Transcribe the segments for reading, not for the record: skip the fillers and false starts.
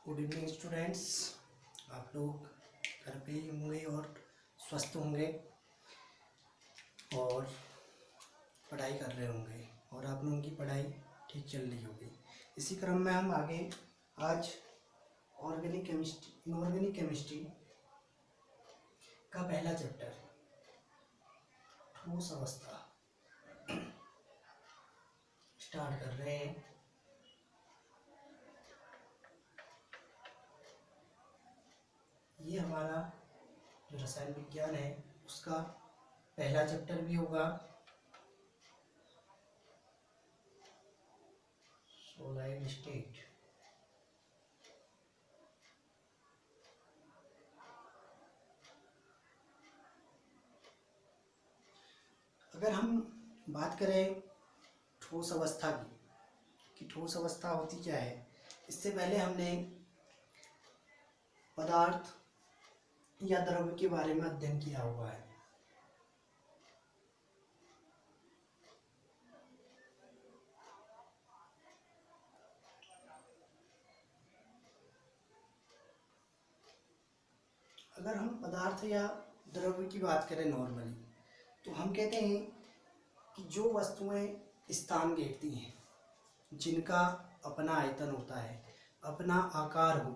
Good evening students. आप लोग घर पे ही होंगे और स्वस्थ होंगे और पढ़ाई कर रहे होंगे और आप लोगों की पढ़ाई ठीक चल रही होगी। इसी क्रम में हम आगे आज इनऑर्गेनिक केमिस्ट्री का पहला चैप्टर ठोस अवस्था स्टार्ट कर रहे हैं। ये हमारा जो रसायन विज्ञान है उसका पहला चैप्टर भी होगा। सोलाइड स्टेट। अगर हम बात करें ठोस अवस्था की कि ठोस अवस्था होती क्या है, इससे पहले हमने पदार्थ या द्रव्य के बारे में अध्ययन किया हुआ है। अगर हम पदार्थ या द्रव्य की बात करें नॉर्मली, तो हम कहते हैं कि जो वस्तुएं स्थान घेरती हैं, जिनका अपना आयतन होता है, अपना आकार हो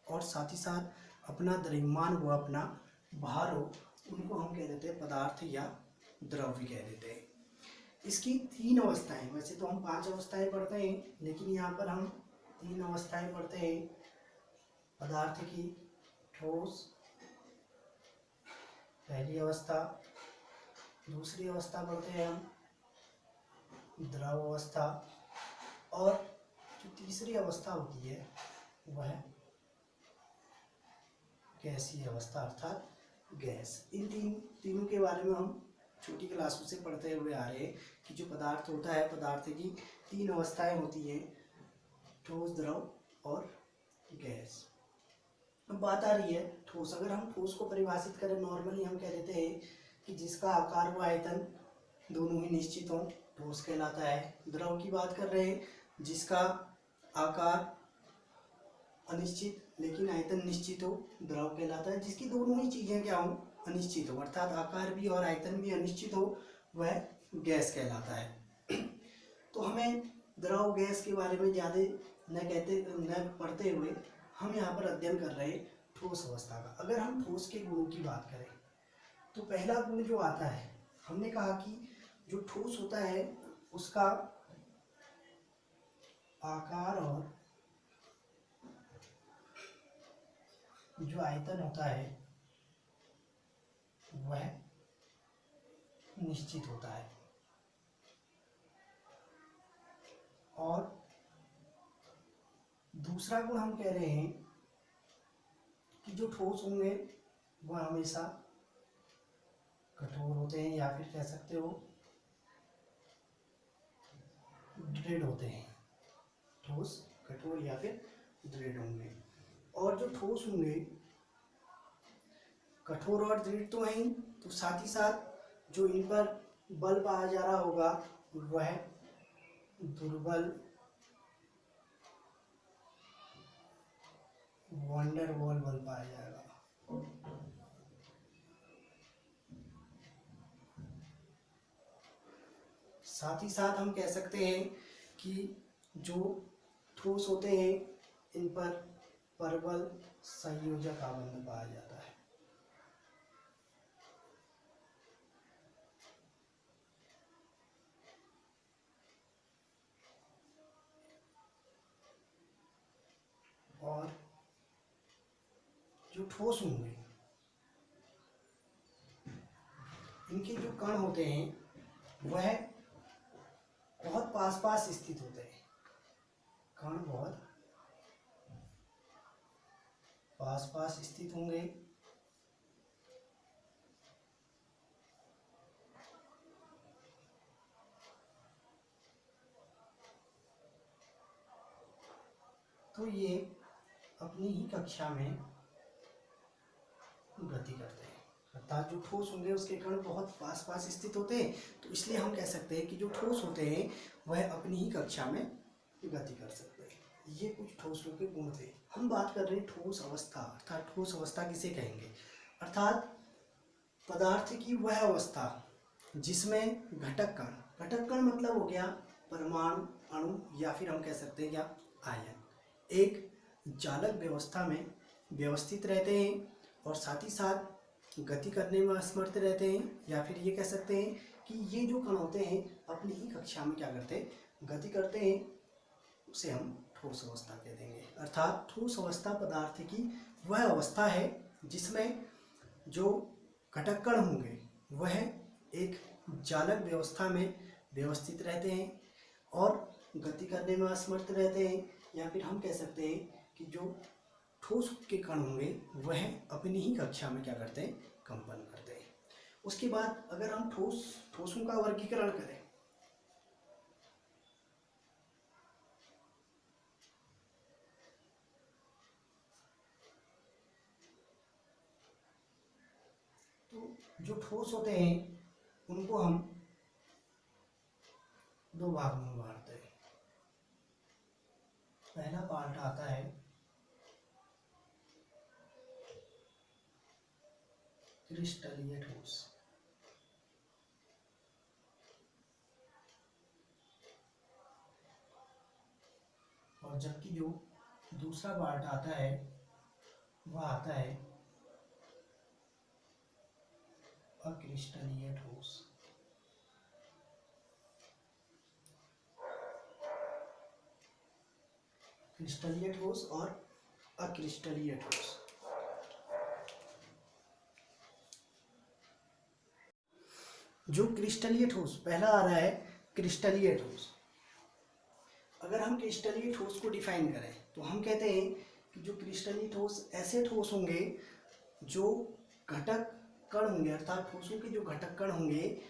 और साथ ही साथ अपना द्रव्यमान हो, अपना भार हो, उनको हम कह देते हैं पदार्थ या द्रव्य कह देते हैं। इसकी तीन अवस्थाएं, वैसे तो हम 5 अवस्थाएं पढ़ते हैं, लेकिन यहाँ पर हम 3 अवस्थाएं पढ़ते हैं। पदार्थ की ठोस पहली अवस्था, दूसरी अवस्था पढ़ते हैं हम द्रव अवस्था, और जो तीसरी अवस्था होती है वह गैसीय अवस्था अर्थात गैस। इन तीनों के बारे में हम छोटी क्लासों से पढ़ते हुए आ रहे हैं कि जो पदार्थ होता है, पदार्थ की 3 अवस्थाएं होती हैं, ठोस, द्रव और गैस। अब बात आ रही है ठोस। अगर हम ठोस को परिभाषित करें नॉर्मली, हम कह देते हैं कि जिसका आकार व आयतन दोनों ही निश्चित हो, ठोस कहलाता है। द्रव की बात कर रहे हैं, जिसका आकार अनिश्चित लेकिन आयतन निश्चित हो, द्रव कहलाता है। जिसकी दोनों ही चीजें क्या हो, अनिश्चित हो, अर्थात आकार भी और आयतन भी अनिश्चित हो, वह गैस कहलाता है। तो हमें द्रव गैस के बारे में ज़्यादा न पढ़ते हुए हम यहाँ पर अध्ययन कर रहे हैं ठोस अवस्था का। अगर हम ठोस के गुणों की बात करें तो पहला गुण जो आता है, हमने कहा कि जो ठोस होता है उसका आकार और जो आयतन होता है वह निश्चित होता है। और दूसरा गुण हम कह रहे हैं कि जो ठोस होंगे वह हमेशा कठोर होते हैं, या फिर कह सकते हो दृढ़ होते हैं। ठोस कठोर या फिर दृढ़ होंगे। और जो ठोस होंगे कठोर और दृढ़ तो हैं, तो साथ ही साथ जो इन पर बल पाया जा रहा होगा वह दुर्बल वंडर वॉल बल पाया जाएगा। साथ ही साथ हम कह सकते हैं कि जो ठोस होते हैं इन पर परबल संयोजक आबंध पाया जाता है। और जो ठोस होंगे इनके जो कण होते हैं वह बहुत पास पास स्थित होते हैं। कण बहुत पास पास स्थित होंगे। तो ये अपनी ही कक्षा में गति करते हैं, अर्थात जो ठोस होंगे उसके कण बहुत पास पास स्थित होते हैं, तो इसलिए हम कह सकते हैं कि जो ठोस होते हैं वह अपनी ही कक्षा में गति कर सकते हैं। ये कुछ ठोसों के गुण थे। हम बात कर रहे हैं ठोस अवस्था, अर्थात ठोस अवस्था किसे कहेंगे, अर्थात पदार्थ की वह अवस्था जिसमें घटक कण, घटक कण मतलब हो गया परमाणु, अणु, या फिर हम कह सकते हैं क्या, आयन, एक चालक व्यवस्था में व्यवस्थित रहते हैं और साथ ही साथ गति करने में असमर्थ रहते हैं, या फिर ये कह सकते हैं कि ये जो कण होते हैं अपनी ही कक्षा में क्या करते हैं, गति करते हैं, उसे हम ठोस अवस्था कह देंगे। अर्थात ठोस अवस्था पदार्थ की वह अवस्था है जिसमें जो घटक कण होंगे वह एक चालक व्यवस्था में व्यवस्थित रहते हैं और गति करने में असमर्थ रहते हैं, या फिर हम कह सकते हैं कि जो ठोस के कण होंगे वह अपनी ही कक्षा में क्या करते हैं, कंपन करते हैं। उसके बाद अगर हम ठोसों का वर्गीकरण करें तो जो ठोस होते हैं उनको हम दो भागों में बांटते हैं। पहला पार्ट आता है क्रिस्टलीय ठोस, और जबकि जो दूसरा पार्ट आता है वह आता है अक्रिस्टलीय ठोस। क्रिस्टलीय ठोस और अक्रिस्टलीय ठोस। जो क्रिस्टलीय ठोस पहला आ रहा है क्रिस्टलीय ठोस। अगर हम क्रिस्टलीय ठोस को डिफाइन करें तो हम कहते हैं कि जो क्रिस्टलीय ठोस ऐसे ठोस होंगे जो घटक कण होंगे, अर्थात ठोसों के जो घटक कण होंगे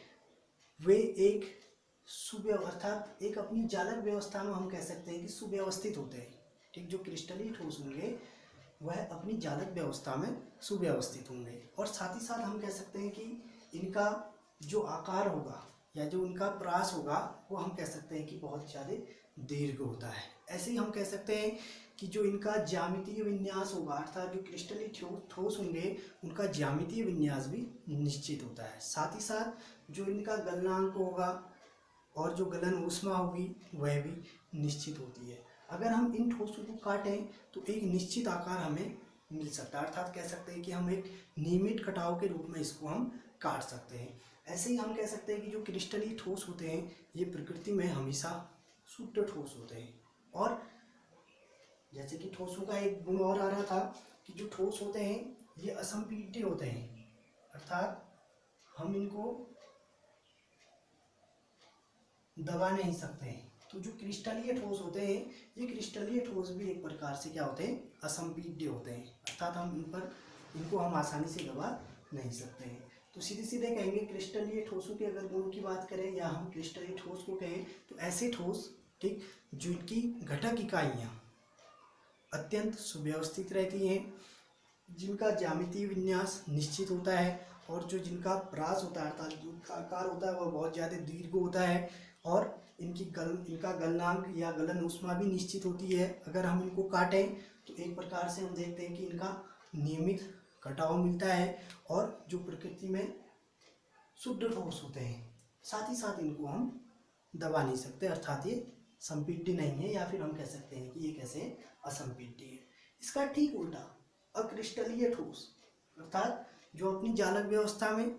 वे एक अर्थात एक अपनी जालक व्यवस्था में हम कह सकते हैं कि सुव्यवस्थित होते हैं। ठीक, जो क्रिस्टलीय ठोस होंगे वह अपनी जालक व्यवस्था में सुव्यवस्थित होंगे, और साथ ही साथ हम कह सकते हैं कि इनका जो आकार होगा या जो उनका प्रास होगा वो हम कह सकते हैं कि बहुत ज़्यादा दीर्घ होता है। ऐसे ही हम कह सकते हैं कि जो इनका ज्यामितीय विन्यास होगा, अर्थात जो क्रिस्टलीय ठोस होंगे उनका ज्यामितीय विन्यास भी निश्चित होता है। साथ ही साथ जो इनका गलनांक होगा और जो गलन ऊष्मा होगी वह भी निश्चित होती है। अगर हम इन ठोसों को काटें तो एक निश्चित आकार हमें मिल सकता है, अर्थात कह सकते हैं कि हम एक नियमित कटाव के रूप में इसको हम काट सकते हैं। ऐसे ही हम कह सकते हैं कि जो क्रिस्टलीय ठोस होते हैं ये प्रकृति में हमेशा शुद्ध ठोस होते हैं। और जैसे कि ठोसों का एक गुण और आ रहा था कि जो ठोस होते हैं ये असंपीड्य होते हैं, अर्थात हम इनको दबा नहीं सकते हैं। तो जो क्रिस्टलीय ठोस होते हैं ये क्रिस्टलीय ठोस भी एक प्रकार से क्या होते हैं, असंपीड्य होते हैं, अर्थात हम इनको हम आसानी से दबा नहीं सकते हैं। तो सीधे सीधे कहेंगे क्रिस्टलीय ठोसों के अगर गुण की बात करें या हम क्रिस्टलीय ठोस को कहें तो ऐसे ठोस, ठीक, जिनकी घटक इकाइयाँ अत्यंत सुव्यवस्थित रहती हैं, जिनका ज्यामितीय विन्यास निश्चित होता है और जो जिनका प्रास होता है अर्थात जिनका आकार होता है वह बहुत ज़्यादा दीर्घ होता है, और इनका गलनांक या गलन ऊष्मा भी निश्चित होती है। अगर हम इनको काटें तो एक प्रकार से हम देखते हैं कि इनका नियमित कटाव मिलता है और जो प्रकृति में शुद्ध ठोस होते हैं, साथ ही साथ इनको हम दबा नहीं सकते, अर्थात ये संपीड्य नहीं है, या फिर हम कह सकते हैं कि ये कैसे असंपीड्य है। इसका ठीक उल्टा अक्रिस्टलीय ठोस, अर्थात जो अपनी जालक व्यवस्था में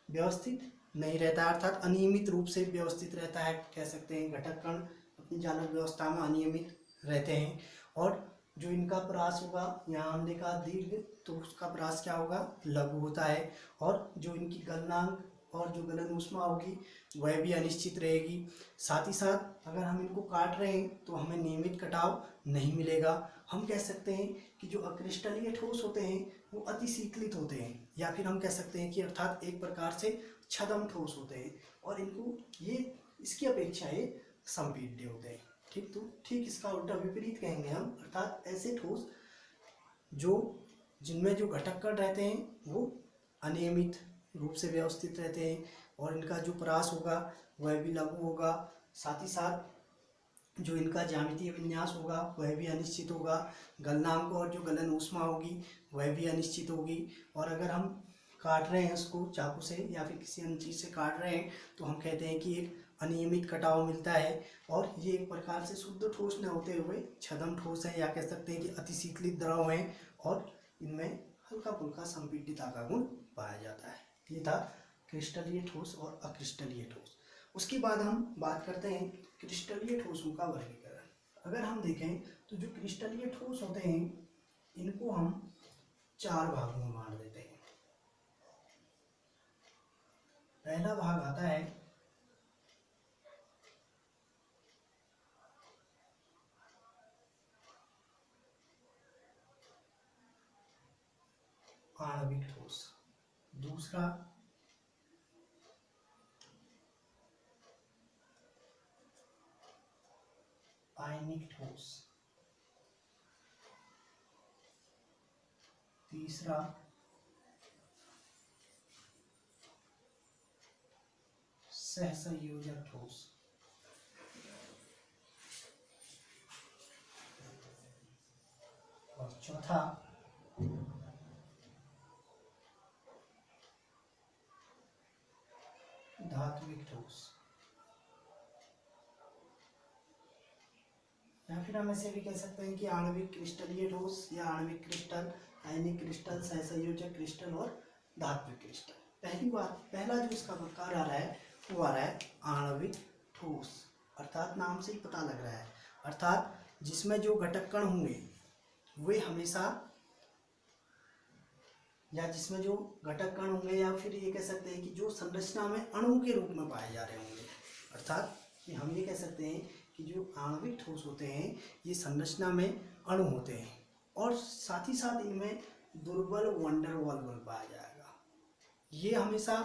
व्यवस्थित नहीं रहता, अर्थात अनियमित रूप से व्यवस्थित रहता है, कह सकते हैं घटक कण अपनी जालक व्यवस्था में अनियमित रहते हैं, और जो इनका प्रास होगा यहाँ हमने कहा दीर्घ, तो उसका प्रास क्या होगा, लघु होता है, और जो इनकी गलनांक और जो गलन ऊष्मा होगी वह भी अनिश्चित रहेगी। साथ ही साथ अगर हम इनको काट रहे हैं तो हमें नियमित कटाव नहीं मिलेगा। हम कह सकते हैं कि जो अक्रिस्टलीय ठोस होते हैं वो अति शीतलित होते हैं, या फिर हम कह सकते हैं कि अर्थात एक प्रकार से छद्म ठोस होते हैं, और इनको ये इसकी अपेक्षा ये संपीड्य होते हैं। ठीक, तो ठीक इसका उल्टा विपरीत कहेंगे हम, अर्थात ऐसे ठोस जो जिनमें जो घटक कण रहते हैं वो अनियमित रूप से व्यवस्थित रहते हैं, और इनका जो प्रास होगा वह भी लघु होगा। साथ ही साथ जो इनका ज्यामितीय विन्यास होगा वह भी अनिश्चित होगा, गलनांक और जो गलन ऊष्मा होगी वह भी अनिश्चित होगी। और अगर हम काट रहे हैं उसको चाकू से या फिर किसी अन्य चीज़ से काट रहे हैं तो हम कहते हैं कि एक अनियमित कटाव मिलता है। और ये एक प्रकार से शुद्ध ठोस न होते हुए छदम ठोस है, या कह सकते हैं कि अतिशीतलित द्रव हैं और इनमें हल्का फुल्का संपीडिता का गुण पाया जाता है। ये था क्रिस्टलीय ठोस और अक्रिस्टलीय ठोस। उसके बाद हम बात करते हैं क्रिस्टलीय ठोसों का वर्गीकरण। अगर हम देखें तो जो क्रिस्टलीय ठोस होते हैं इनको हम 4 भागों में बांट देते हैं। पहला भाग आता है आणविक ठोस, दूसरा आयनिक ठोस, तीसरा सहसंयोजक ठोस, और चौथा धात्विक ठोस। या फिर हम ऐसे भी कह सकते हैं कि आणविक क्रिस्टलीय ठोस या आणविक क्रिस्टल, आयनिक क्रिस्टल, सहसंयोजक क्रिस्टल और धात्विक क्रिस्टल। पहला जो इसका प्रकार आ रहा है वो आ रहा है आणविक ठोस, अर्थात नाम से ही पता लग रहा है, अर्थात जिसमें जो घटक कण होंगे वे हमेशा, या जिसमें जो घटक कण होंगे या फिर ये कह सकते हैं कि जो संरचना में अणु के रूप में पाए जा रहे होंगे, अर्थात कि हम ये कह सकते हैं कि जो आणविक ठोस होते हैं ये संरचना में अणु होते हैं और साथ ही साथ इनमें दुर्बल वंडर वॉल बल पाया जाएगा। ये हमेशा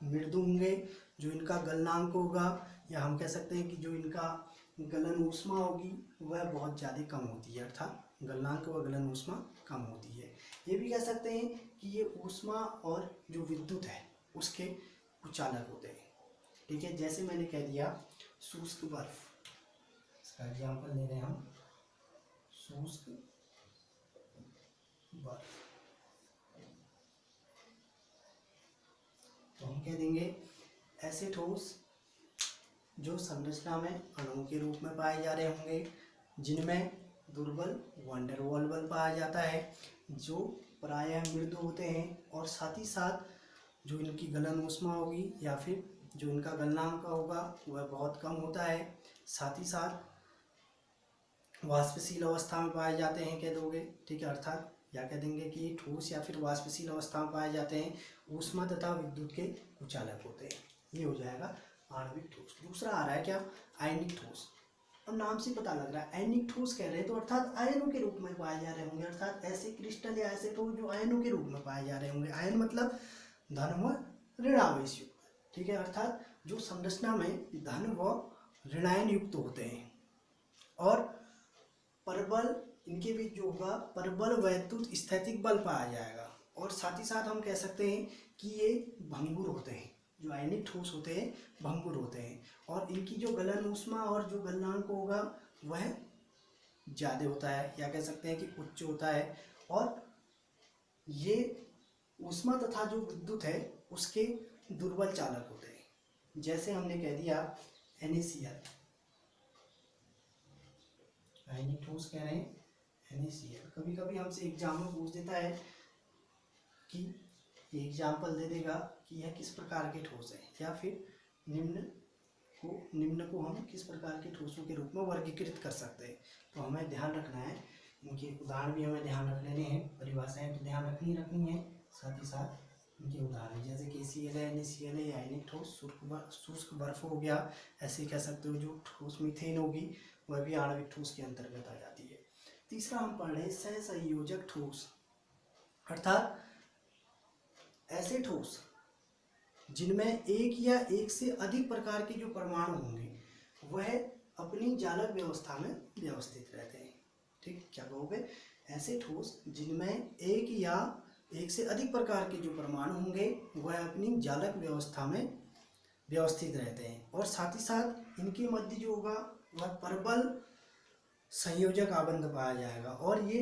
मृदु होंगे, जो इनका गलनांक होगा या हम कह सकते हैं कि जो इनका गलन ऊष्मा होगी वह बहुत ज़्यादा कम होती है, अर्थात गलनांक व गलन ऊष्मा कम होती है। ये भी कह सकते हैं कि ये ऊष्मा और जो विद्युत है उसके कुचालक होते हैं। ठीक है, जैसे मैंने कह दिया शुष्क बर्फ, इसका एग्जाम्पल ले रहे हैं हम, शुष्क बर्फ, तो हम कह देंगे ऐसे ठोस जो संरचना में अणुओं के रूप में पाए जा रहे होंगे, जिनमें दुर्बल वंडर वॉल बल पाया जाता है, जो प्रायः मृदु होते हैं और साथ ही साथ जो इनकी गलन ऊष्मा होगी या फिर जो इनका गलनांक होगा वह बहुत कम होता है, साथ ही साथ वाष्पशील अवस्था में पाए जाते हैं कह दोगे। ठीक है, अर्थात या कह देंगे कि ठोस या फिर वाष्पशील अवस्था में पाए जाते हैं, ऊष्मा तथा विद्युत के कुचालक होते हैं। ये हो जाएगा आणविक ठोस। दूसरा आ रहा है क्या, आयनिक ठोस। अब नाम से पता लग रहा है आयनिक ठोस कह रहे हैं तो अर्थात आयनों के रूप में पाए जा रहे होंगे, अर्थात ऐसे क्रिस्टल या ऐसे ठोस जो आयनों के रूप में पाए जा रहे होंगे। आयन मतलब धन व ऋणावेश युक्त। ठीक है, अर्थात जो संरचना में धन व ऋणायन युक्त होते हैं और परबल इनके बीच जो होगा परबल वैद्युत स्थैतिक बल पाया जाएगा। और साथ ही साथ हम कह सकते हैं कि ये भंगुर होते हैं, जो आयनिक ठोस होते हैं भंगुर होते हैं और इनकी जो गलन ऊष्मा और जो गलनांक होगा वह ज़्यादा होता है, या कह सकते हैं कि उच्च होता है। और ये ऊष्मा तथा जो विद्युत है उसके दुर्बल चालक होते हैं। जैसे हमने कह दिया NaCl, आयनिक ठोस कह रहे हैं NaCl। कभी कभी हमसे एग्जाम में पूछ देता है कि एग्जाम्पल दे देगा कि यह किस प्रकार के ठोस है, या फिर निम्न को हम किस प्रकार के ठोसों के रूप में वर्गीकृत कर सकते हैं। तो हमें ध्यान रखना है, इनके उदाहरण भी हमें ध्यान रख लेने हैं, परिभाषाएं तो ध्यान रखनी है, साथ ही साथ इनके उदाहरण जैसे KCl है, NaCl है, आयनिक ठोस, शुष्क बर्फ हो गया, ऐसे कह सकते हो जो ठोस मीथेन होगी वह भी आणविक ठोस के अंतर्गत आ जाती है। तीसरा हम पढ़ रहे हैं सहसंयोजक ठोस, अर्थात ऐसे ठोस जिनमें एक या एक से अधिक प्रकार के जो परमाणु होंगे वह अपनी जालक व्यवस्था में व्यवस्थित रहते हैं। ठीक, क्या कहोगे, ऐसे ठोस जिनमें एक या एक से अधिक प्रकार के जो परमाणु होंगे वह अपनी जालक व्यवस्था में व्यवस्थित रहते हैं और साथ ही साथ इनके मध्य जो होगा वह प्रबल संयोजक आबंध पाया जाएगा। और ये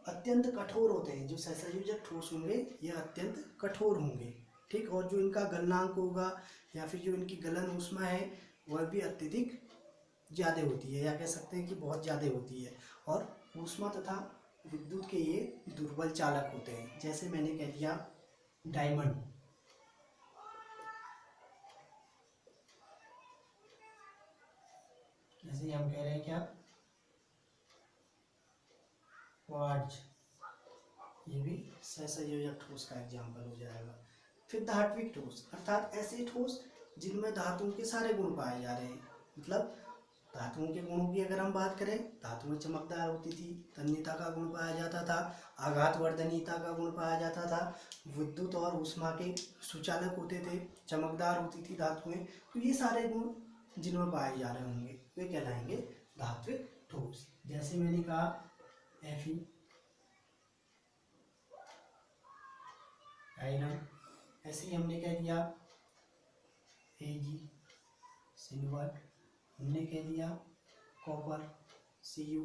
अत्यंत कठोर होते हैं, जो सहसंयोजक ठोस होंगे ये अत्यंत कठोर होंगे, ठीक। और जो इनका गलनांक होगा या फिर जो इनकी गलन ऊष्मा है वह भी अत्यधिक ज़्यादा होती है, या कह सकते हैं कि बहुत ज़्यादा होती है। और ऊष्मा तथा विद्युत के ये दुर्बल चालक होते हैं। जैसे मैंने कह दिया डायमंड, जैसे हम कह रहे हैं क्या क्वार्ट्ज, ये भी सहसंयोजक ठोस का एग्जाम्पल हो जाएगा। फिर धात्विक ठोस, अर्थात ऐसे ठोस जिनमें धातुओं के सारे गुण पाए जा रहे हैं। मतलब धातुओं के गुणों की अगर हम बात करें, धातुएं चमकदार होती थी, तन्यता का गुण पाया जाता था, आघातवर्धनीयता का गुण पाया जाता था, विद्युत और ऊष्मा के सुचालक होते थे, चमकदार होती थी धातुएं। तो ये सारे गुण जिनमें पाए जा रहे होंगे वे कहलाएंगे धात्विक ठोस। जैसे मैंने कहा Fe, आयरन, ऐसे ही हमने कह दिया Ag, सिल्वर, हमने कह दिया कॉपर, Cu,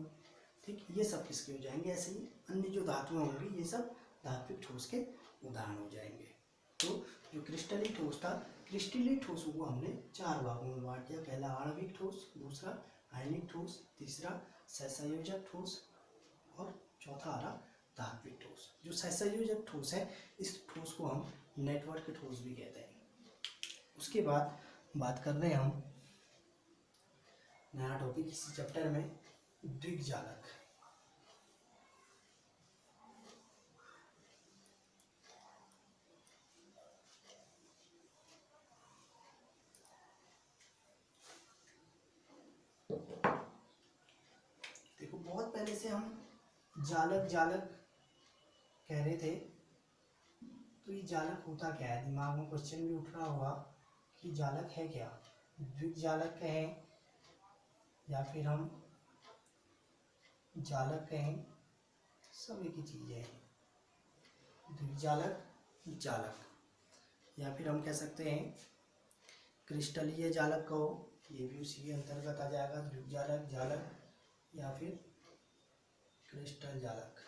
ठीक। ये सब किसके हो जाएंगे, ऐसे ही अन्य जो धातुएं होंगी ये सब धात्विक ठोस के उदाहरण हो जाएंगे। तो जो क्रिस्टलीय ठोस था, क्रिस्टलीय ठोसों को हमने 4 भागों में बांट दिया। पहला आणविक ठोस, दूसरा आयनिक ठोस, तीसरा सहसंयोजक ठोस और चौथा आ रहा धात्विक ठोस। जो सहसंयोजक ठोस है इस ठोस को हम नेटवर्क ठोस भी कहते हैं। उसके बाद बात कर रहे हैं हम नया टॉपिक इसी चैप्टर में, द्विगजालक। देखो बहुत पहले से हम जालक जालक कह रहे थे, तो ये जालक होता क्या है, दिमाग में क्वेश्चन भी उठ रहा होगा कि जालक है क्या। द्विगजालक कहें या फिर हम जालक कहें, सब एक ही चीज़ है। द्विगजालक, जालक, या फिर हम कह सकते हैं क्रिस्टलीय जालक कहो, ये भी उसी के अंतर्गत आ जाएगा, द्विगजालक, जालक या फिर क्रिस्टल जालक।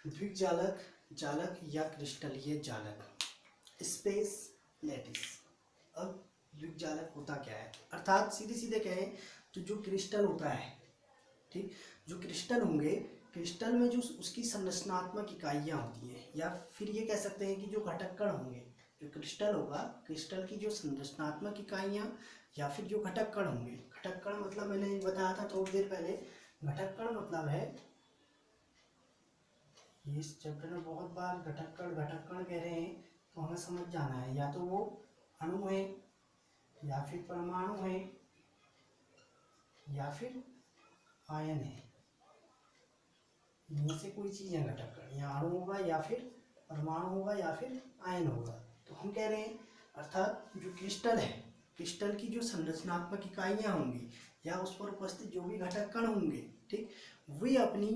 द्विगजालक, जालक या क्रिस्टलीय जालक, स्पेस लैटिस। अब द्विगजालक होता क्या है, अर्थात सीधे सीधे कहें तो जो क्रिस्टल होता है, ठीक, जो क्रिस्टल होंगे, क्रिस्टल में जो उसकी संरचनात्मक इकाइयाँ होती हैं, या फिर ये कह सकते हैं कि जो घटक कण होंगे, जो क्रिस्टल होगा, क्रिस्टल की जो संरचनात्मक इकाइयाँ या फिर जो घटक कण होंगे। घटक कण मतलब मैंने बताया था थोड़ी देर पहले, घटक कण मतलब है, इस चैप्टर में बहुत बार घटक कण कह रहे हैं, तो हमें समझ जाना है, या तो वो अणु है या फिर परमाणु है या फिर आयन है, इनमें से कोई चीज़ है घटक कण, या अणु होगा या फिर परमाणु होगा या फिर आयन होगा। तो हम कह रहे हैं अर्थात जो क्रिस्टल है, क्रिस्टल की जो संरचनात्मक इकाइयाँ होंगी या उस पर उपस्थित जो भी घटक कण होंगे, ठीक, वे अपनी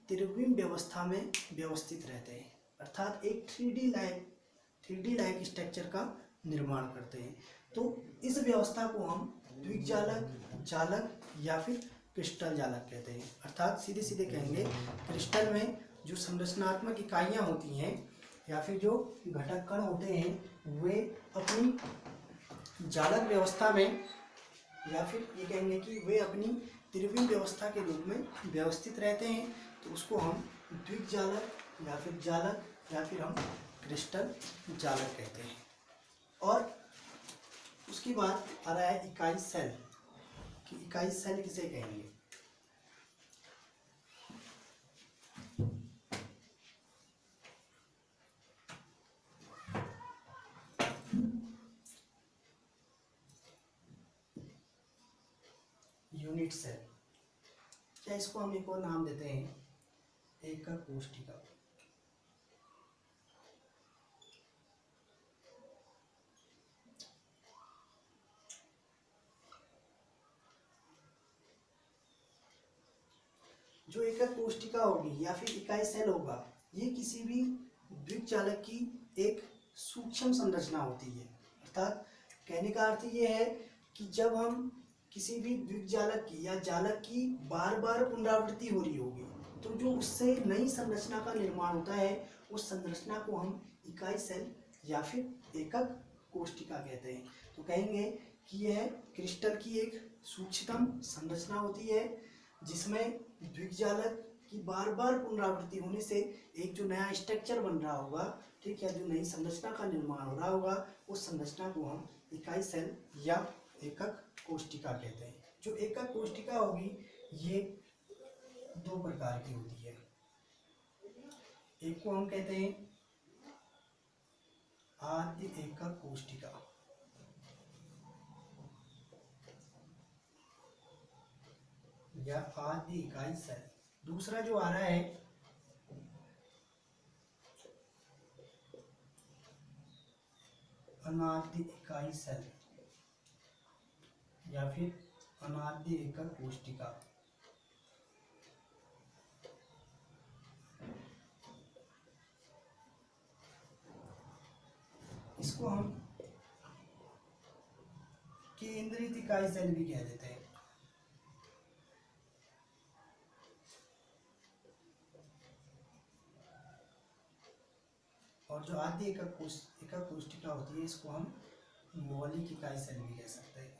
त्रिविम व्यवस्था में व्यवस्थित रहते हैं, अर्थात एक 3D लाइक स्ट्रक्चर का निर्माण करते हैं। तो इस व्यवस्था को हम द्विगजालक, जालक या फिर क्रिस्टल जालक कहते हैं। अर्थात सीधे सीधे कहेंगे क्रिस्टल में जो संरचनात्मक इकाइयाँ होती हैं या फिर जो घटक कण होते हैं वे अपनी जालक व्यवस्था में, या फिर ये कहेंगे कि वे अपनी त्रिविम व्यवस्था के रूप में व्यवस्थित रहते हैं, तो उसको हम द्विगजालक या फिर जालक या फिर हम क्रिस्टल जालक कहते हैं। और उसके बाद आ रहा है इकाई सेल, कि इकाई सेल किसे कहेंगे। यूनिट सेल, या इसको हम एक और नाम देते हैं एकक कोशिका। जो एकक कोशिका होगी या फिर इकाई सेल होगा, ये किसी भी द्विजालक की एक सूक्ष्म संरचना होती है। अर्थात कहने का अर्थ ये है कि जब हम किसी भी द्विजालक की या जालक की बार बार पुनरावृत्ति हो रही होगी तो जो उससे नई संरचना का निर्माण होता है, उस संरचना को हम इकाई सेल या फिर एकक कोशिका कहते हैं। तो कहेंगे कि यह क्रिस्टल की एक सूक्ष्मतम संरचना होती है जिसमें द्विजालक की बार बार पुनरावृत्ति होने से एक जो नया स्ट्रक्चर बन रहा होगा, ठीक है, जो नई संरचना का निर्माण हो रहा होगा, उस संरचना को हम इकाई सेल या एकक कोशिका कहते हैं। जो एकक कोशिका होगी ये दो प्रकार की होती है। एक को हम कहते हैं आद्य एकक कोशिका या आद्य इकाई सेल। दूसरा जो आ रहा है अनाद्य इकाई सेल या फिर अनाद्य एकक कोशिका। इसको हम केंद्रित इकाई सेल भी कह देते हैं। और जो आद्य एकक कोशिका होती है, इसको हम मौलिक इकाई सेल भी कह सकते हैं।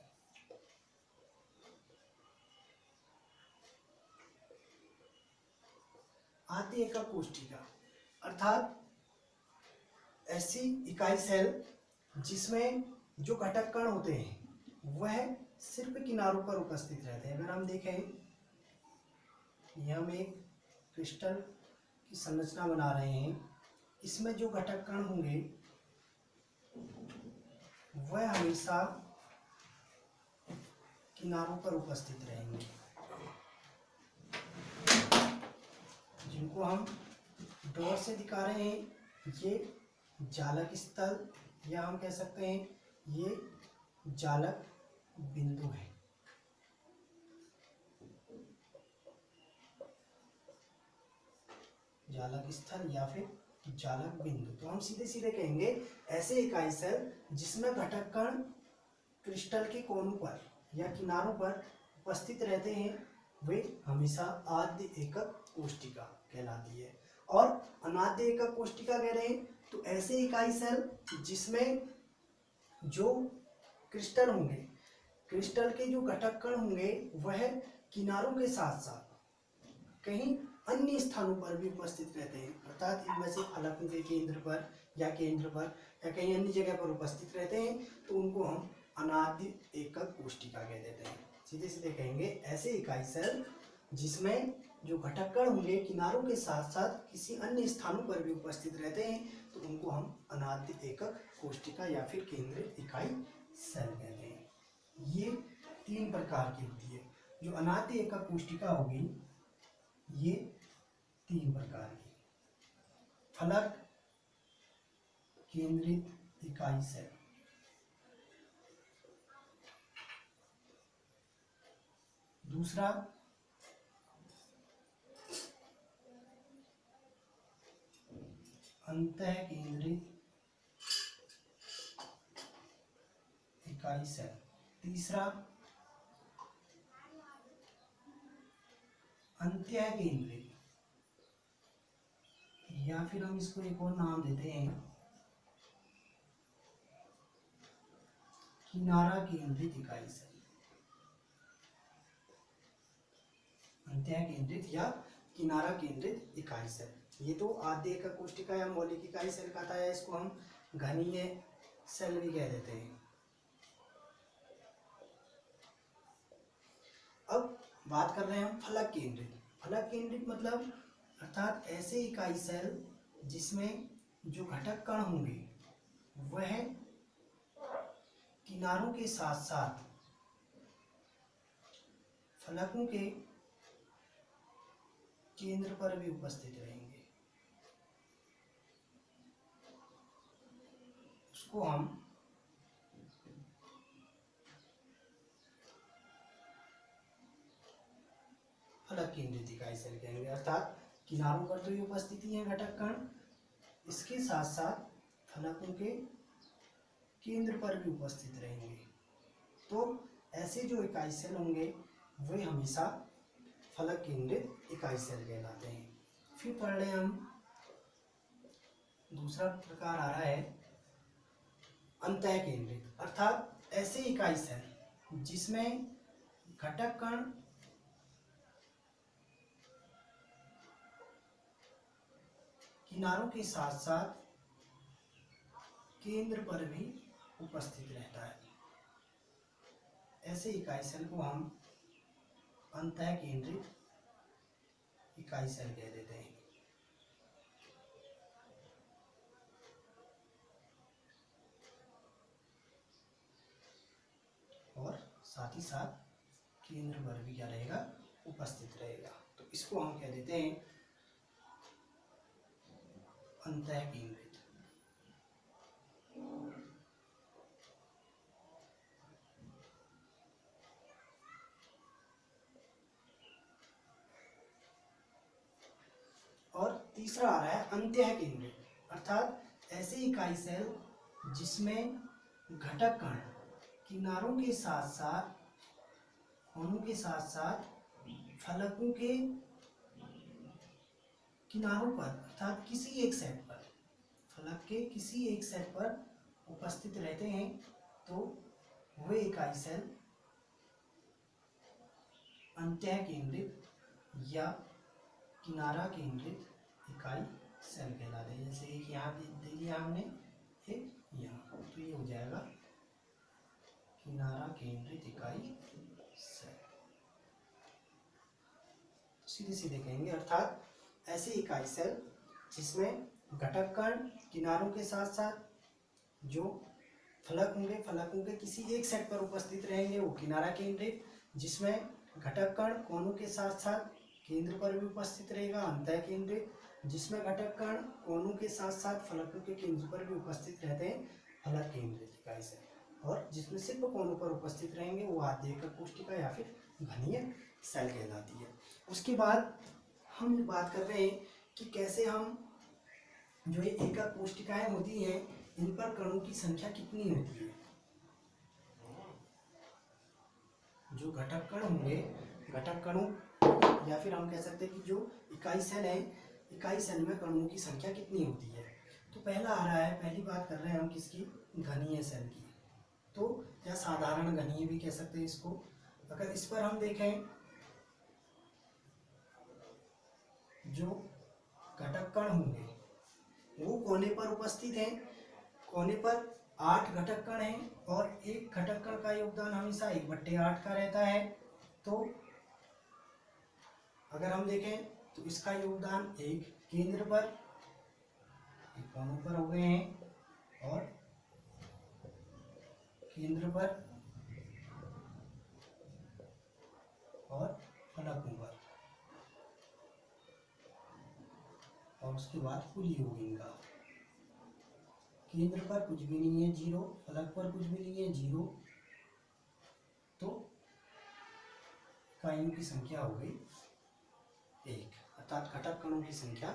आद्य एकक कोशिका अर्थात ऐसी इकाई सेल जिसमें जो घटक कण होते हैं वह सिर्फ किनारों पर उपस्थित रहते हैं। अगर हम देखें, यह हम एक क्रिस्टल की संरचना बना रहे हैं, इसमें जो घटक कण होंगे वह हमेशा किनारों पर उपस्थित रहेंगे, जिनको हम डॉट से दिखा रहे हैं। ये जालक स्थल या हम कह सकते हैं ये जालक बिंदु है। जालक स्थल या फिर जालक बिंदु। तो हम सीधे सीधे कहेंगे ऐसे इकाई सेल जिसमें घटक कण क्रिस्टल के कोनों पर या किनारों पर उपस्थित रहते हैं, वे हमेशा आद्य एकक कोशिका कहलाती है। और अनाद्य एकक कोशिका कह रहे हैं तो ऐसे इकाई सेल जिसमें जो क्रिस्टल होंगे, क्रिस्टल के जो घटक कण होंगे वह किनारों के साथ साथ कहीं अन्य स्थानों पर भी उपस्थित रहते हैं। अर्थात इनमें से फलकों के केंद्र पर या कहीं अन्य जगह पर उपस्थित रहते हैं, तो उनको हम अनाद्य एकक कोशिका कह देते हैं। सीधे सीधे कहेंगे ऐसे इकाई सेल जिसमें जो घटक कण होंगे किनारों के साथ साथ किसी अन्य स्थानों पर भी उपस्थित रहते हैं, तो उनको हम अनाद्य एकक कोशिका या फिर केंद्रित इकाई सेल कहते हैं। ये तीन प्रकार की होती है। जो अनाद्य एकक कोशिका होगी ये तीन प्रकार की: फलक, केंद्रित इकाई सेल। दूसरा अंतः केंद्रित इकाई सेल। तीसरा अंत्य केंद्रित, या फिर हम इसको एक और नाम देते हैं किनारा केंद्रित इकाई सेल। अंत्य केंद्रित या किनारा केंद्रित इकाई सेल। ये तो आद्य एकक कोशिका या मौलिक इकाई सेल कहता है, इसको हम घनीय सेल भी कह देते हैं। अब बात कर रहे हैं हम फलक केंद्रित। फलक केंद्रित मतलब अर्थात ऐसे इकाई सेल जिसमें जो घटक कण होंगे वह किनारों के साथ साथ फलकों के केंद्र पर भी उपस्थित रहेंगे। उसको हम फलक केंद्रित इकाई सेल कहेंगे। अर्थात किनारों पर तो ये उपस्थिति है घटक कण, इसके साथ साथ फलकों के केंद्र पर भी उपस्थित रहेंगे। तो ऐसे जो इकाई सेल होंगे वे हमेशा फलक केंद्रित इकाई सेल कहलाते हैं। फिर पढ़ रहे हम दूसरा प्रकार आ रहा है अंतः केंद्रित, अर्थात ऐसे इकाई सेल जिसमें घटक कण किनारों के साथ साथ केंद्र पर भी उपस्थित रहता है। ऐसे इकाई सेल को हम अंतः केंद्रित इकाई सेल कह देते हैं। और साथ ही साथ केंद्र पर भी क्या रहेगा, उपस्थित रहेगा। तो इसको हम कह देते हैं अंतः केंद्रित। और तीसरा आ रहा है अंत्य केंद्रित, अर्थात ऐसे इकाई सेल जिसमें घटक कण किनारों के साथ साथ कोनों के साथ साथ फलकों के किनारों पर अर्थात किसी एक सेट पर, फलक के किसी एक सेट पर उपस्थित रहते हैं, तो वे इकाई सेल अंत्य केंद्रित या किनारा केंद्रित इकाई सेल कहलाते हैं। जैसे एक यहाँ दे दिया हमने, एक यहाँ, तो ये हो जाएगा किनारा केंद्रित इकाई सेल। सीधे सीधे कहेंगे, अर्थात ऐसे इकाई सेल जिसमें घटक कण किनारों के साथ साथ जो फलक होंगे, फलकों के किसी एक सेट पर उपस्थित रहेंगे, वो किनारा केंद्रित। जिसमें घटक कण कोनों के साथ साथ केंद्र पर भी उपस्थित रहेगा, अंतः केंद्रित। जिसमें घटक कण कोनों के साथ साथ फलकों के केंद्र पर भी उपस्थित रहते हैं, फलक केंद्रित इकाई सेल। और जिसमें सिर्फ कोनों पर उपस्थित रहेंगे वो आद्ययिका कोशिका या फिर घनीय सेल कहलाती है। उसके बाद हम बात कर रहे हैं कि कैसे हम जो ये एकक कोशिकाएं होती हैं इन पर कणों की संख्या कितनी होती है। जो घटक कण होंगे, घटक कणों या फिर हम कह सकते हैं कि जो इकाई सेल है, इकाई सेल में कणों की संख्या कितनी होती है। तो पहला आ रहा है, पहली बात कर रहे हैं हम किसकी, घनीय सेल की। तो या साधारण घनीय भी कह सकते हैं इसको। अगर इस पर हम देखें, जो घटक कण होंगे वो कोने पर उपस्थित हैं, कोने पर 8 घटक कण हैं और एक घटक कण का योगदान हमेशा 1/8 का रहता है। तो अगर हम देखें तो इसका योगदान एक केंद्र पर, एक कोनों पर हो गए हैं और केंद्र पर और फलकों पर, और उसके बाद कुल योग इनका। केंद्र पर कुछ भी नहीं है 0, फलक पर कुछ भी नहीं है 0, तो इकाइयों की संख्या हो गई 1। अर्थात घटक कणों की संख्या,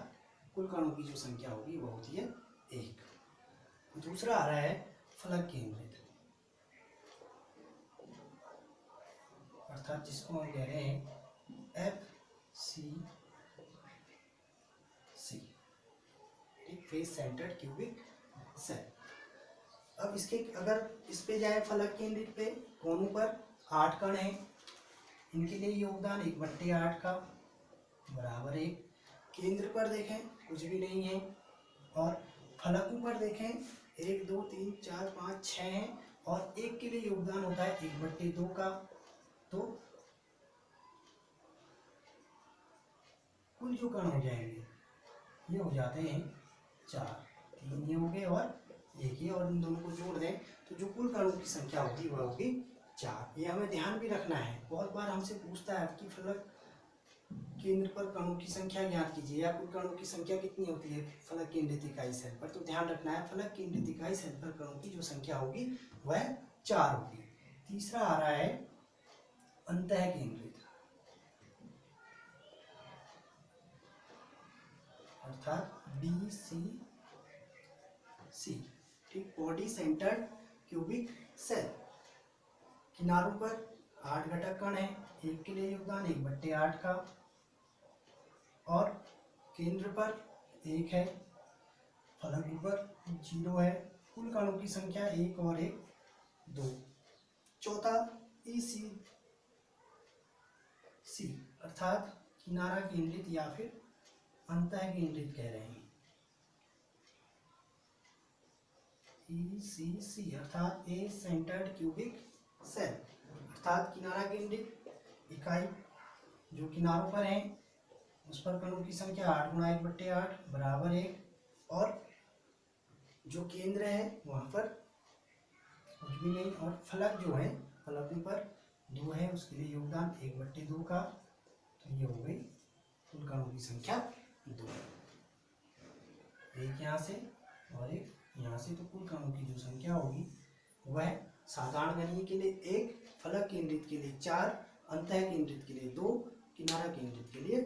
कुल कणों की जो संख्या होगी वो होती है 1। दूसरा आ रहा है फलक केंद्रित, अर्थात जिसको हम कह रहे हैं FCC, face centred cubic cell. अब इसके अगर इस पे जाए फलक केंद्रित पे, कोनों पर 8 कण हैं, इनके लिए योगदान 1/8 का बराबर 1। केंद्र पर देखें कुछ भी नहीं है और फलकों पर देखें 1 2 3 4 5 6 हैं और एक के लिए योगदान होता है 1/2 का। तो कुल जो कण हो जाएंगे ये हो जाते हैं 4, 3 ये हो गए और 1 ये, और इन दोनों को जोड़ दें तो जो कुल कणों की संख्या होगी वह होगी 4। ये हमें ध्यान भी रखना है, बहुत बार हमसे पूछता है कि फलक केंद्र पर कणों की संख्या ज्ञात कीजिए या कुल कणों की संख्या कितनी होती है फलक केंद्रित इकाई सेल पर। तो ध्यान रखना है फलक केंद्रित इकाई सेल पर कणों की जो संख्या होगी वह 4 होगी। तीसरा आ रहा है अंतः केंद्रित, अर्थात BCC। ठीक, बॉडी सेंटर्ड क्यूबिक सेल। किनारों पर 8 घटक कण है, एक के लिए योगदान 1/8 का, और केंद्र पर 1 है, फलक ऊपर 0 है। कुल कणों की संख्या 1 और 1 2। चौथा ECC अर्थात किनारा केंद्रित या फिर अंतः केंद्रित कह रहे हैं। ECC अर्थात ए सेंटर्ड क्यूबिक सेल अर्थात किनारा केंद्रित इकाई जो किनारों पर है उस पर कणों की संख्या 8 × 1/8 बराबर 1, और जो केंद्र है वहां पर कुछ भी नहीं, और फलक जो है फलकों पर 2 है, उसके लिए योगदान 1/2 का। तो ये हो गई कुल कणों की संख्या 2, एक यहाँ से और एक यहाँ से। तो कुल कणों की जो संख्या होगी वह साधारण गणीय के लिए 1, फलक केंद्रित के लिए 4, अंतः केंद्रित के लिए 2, किनारा केंद्रित के लिए